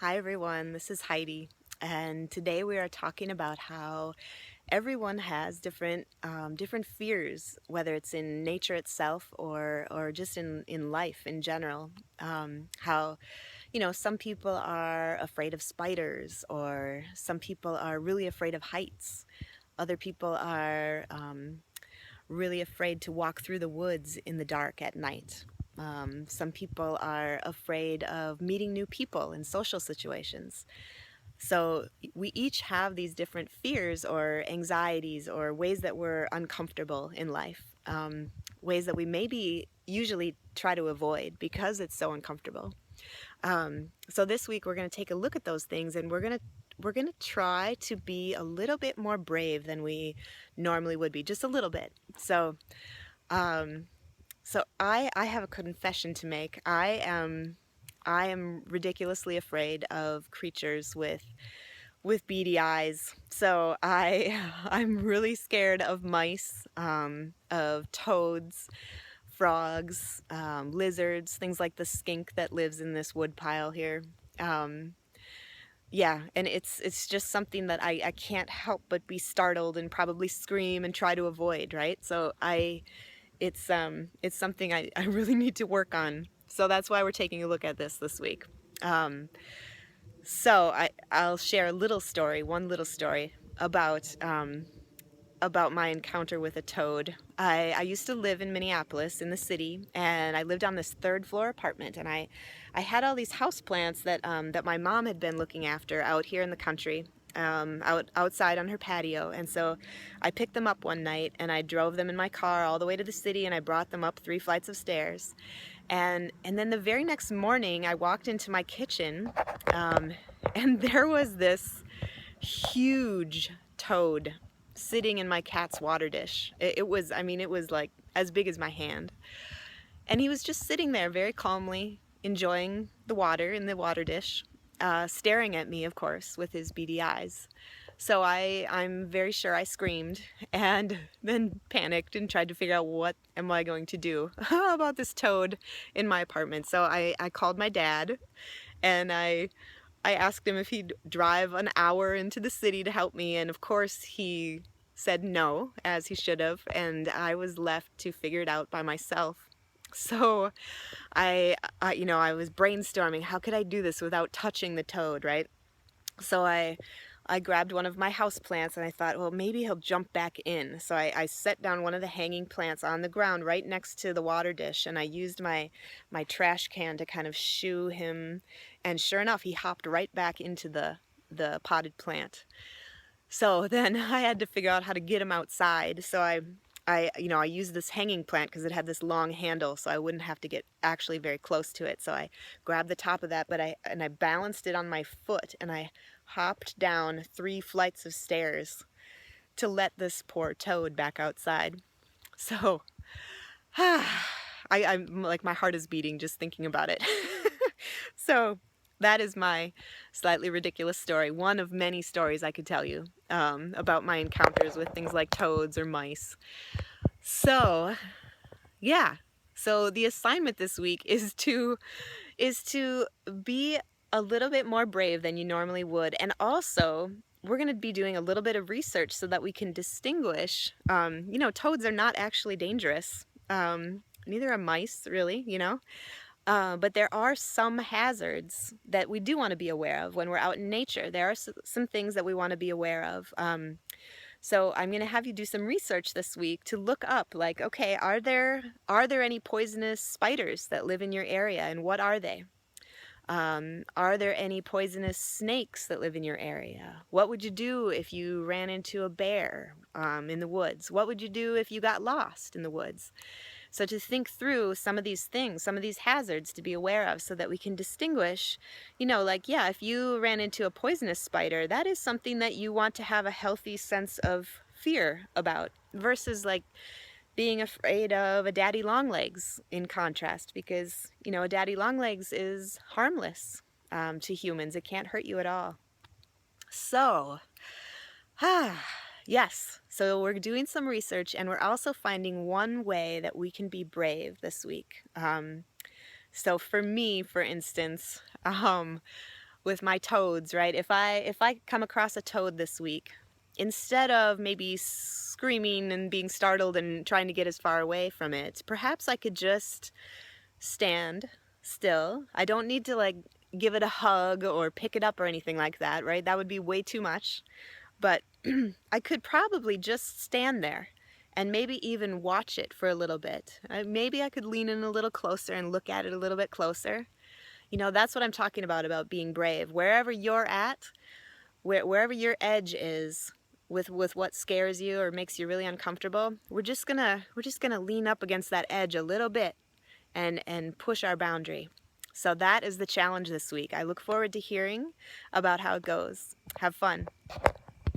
Hi everyone, this is Heidi, and today we are talking about how everyone has different fears, whether it's in nature itself or just in life in general. How some people are afraid of spiders, or some people are really afraid of heights. Other people are really afraid to walk through the woods in the dark at night. Some people are afraid of meeting new people in social situations. So we each have these different fears or anxieties or ways that we're uncomfortable in life, ways that we maybe usually try to avoid because it's so uncomfortable. So this week we're going to take a look at those things, and we're going to try to be a little bit more brave than we normally would be, just a little bit. Um, so I have a confession to make. I am ridiculously afraid of creatures with beady eyes. So I'm really scared of mice, of toads, frogs, lizards, things like the skink that lives in this wood pile here. Um, yeah, and it's just something that I can't help but be startled and probably scream and try to avoid, right? It's something I really need to work on. So that's why we're taking a look at this week. Um, I'll share a little story, one little story about my encounter with a toad. I used to live in Minneapolis in the city, and I lived on this third floor apartment, and I had all these houseplants that my mom had been looking after out here in the country, outside on her patio. And so I picked them up one night and I drove them in my car all the way to the city, and I brought them up 3 flights of stairs. And then the very next morning I walked into my kitchen, um, and there was this huge toad sitting in my cat's water dish. It was like as big as my hand. And he was just sitting there very calmly, enjoying the water in the water dish, staring at me, of course, with his beady eyes. So I'm very sure I screamed and then panicked and tried to figure out what am I going to do about this toad in my apartment. So I called my dad, and I asked him if he'd drive an hour into the city to help me, and of course he said no, as he should have, and I was left to figure it out by myself. So I was brainstorming, how could I do this without touching the toad, right? So I grabbed one of my house plants, and I thought, well, maybe he'll jump back in. So I set down one of the hanging plants on the ground right next to the water dish, and I used my trash can to kind of shoo him. And sure enough, he hopped right back into the potted plant. So then I had to figure out how to get him outside. So I used this hanging plant because it had this long handle, so I wouldn't have to get actually very close to it. So I grabbed the top of that, but I balanced it on my foot, and I hopped down 3 flights of stairs to let this poor toad back outside. So I'm like, my heart is beating just thinking about it. So that is my slightly ridiculous story, one of many stories I could tell you, about my encounters with things like toads or mice. So yeah, so the assignment this week is to be a little bit more brave than you normally would, and also we're going to be doing a little bit of research so that we can distinguish. Toads are not actually dangerous. Neither are mice, really. But there are some hazards that we do want to be aware of when we're out in nature. There are some things that we want to be aware of. So I'm going to have you do some research this week to look up, like, okay, are there any poisonous spiders that live in your area, and what are they? Are there any poisonous snakes that live in your area? What would you do if you ran into a bear in the woods? What would you do if you got lost in the woods? So to think through some of these things, some of these hazards to be aware of, so that we can distinguish, like, yeah, if you ran into a poisonous spider, that is something that you want to have a healthy sense of fear about, versus like being afraid of a daddy longlegs, in contrast, because a daddy longlegs is harmless to humans. It can't hurt you at all. So yes, so we're doing some research, and we're also finding one way that we can be brave this week. So for me, for instance, with my toads, right? If I come across a toad this week, instead of maybe screaming and being startled and trying to get as far away from it, perhaps I could just stand still. I don't need to like give it a hug or pick it up or anything like that, right? That would be way too much. But I could probably just stand there and maybe even watch it for a little bit. Maybe I could lean in a little closer and look at it a little bit closer. You know, that's what I'm talking about being brave. Wherever you're at, wherever your edge is with what scares you or makes you really uncomfortable, we're just gonna lean up against that edge a little bit and push our boundary. So that is the challenge this week. I look forward to hearing about how it goes. Have fun.